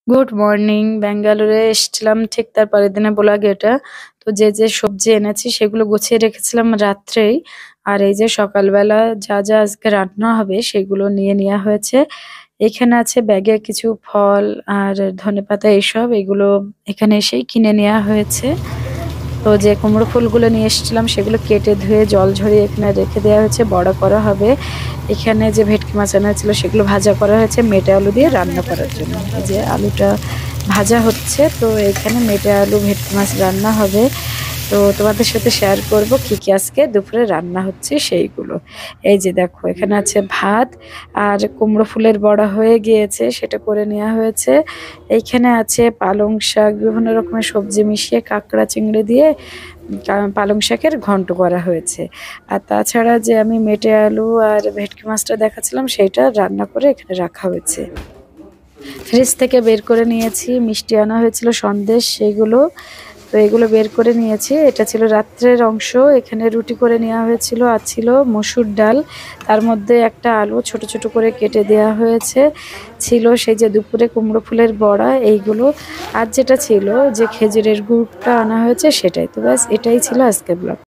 Good morning. ব্যাঙ্গালোরে এসছিলাম ঠিক তার পরের দিনে বোলাগেটা। তো যে সবজি এনেছি সেগুলো গুছিয়ে রেখেছিলাম রাত্রেই। আর এই যে সকালবেলা যা আজকে রান্না হবে সেগুলো নিয়ে নেওয়া হয়েছে। এখানে আছে ব্যাগে কিছু ফল আর ধনেপাতা এইসব এগুলো এখানে এসেই কিনে নেওয়া হয়েছে। তো যে কুমড়ো ফুলগুলো নিয়ে এসেছিলাম সেগুলো কেটে ধুয়ে জল ঝরিয়ে এখানে রেখে দেওয়া হয়েছে, বড়া করা হবে। এখানে যে ভেটকি মাছ আনা হয়েছিল সেগুলো ভাজা করা হয়েছে মেটে আলু দিয়ে রান্না করার জন্য। এই যে আলুটা ভাজা হচ্ছে, তো এখানে মেটে আলু ভেটকি মাছ রান্না হবে। তো তোমাদের সাথে শেয়ার করব কি আজকে দুপুরে রান্না হচ্ছে সেইগুলো। এই যে দেখো এখানে আছে ভাত আর কুমড়ো ফুলের বড়া হয়ে গিয়েছে, সেটা করে নেওয়া হয়েছে। এইখানে আছে পালং শাক, বিভিন্ন রকমের সবজি মিশিয়ে কাঁকড়া চিংড়ি দিয়ে পালং শাকের ঘন্ট করা হয়েছে। আর তাছাড়া যে আমি মেটে আলু আর ভেটকি মাছটা দেখাচ্ছিলাম সেইটা রান্না করে এখানে রাখা হয়েছে। ফ্রিজ থেকে বের করে নিয়েছি, মিষ্টি আনা হয়েছিল সন্দেশ সেইগুলো। তো এগুলো বের করে নিয়েছি, এটা ছিল রাত্রের অংশ। এখানে রুটি করে নেওয়া হয়েছিল, আর ছিল মসুর ডাল, তার মধ্যে একটা আলু ছোট ছোট করে কেটে দেওয়া হয়েছে। ছিল সেই যে দুপুরে কুমড়ো ফুলের বড়া এইগুলো। আর যেটা ছিল যে খেজুরের গুড়টা আনা হয়েছে সেটাই। তো ব্যাস এটাই ছিল আজকের ব্লগ।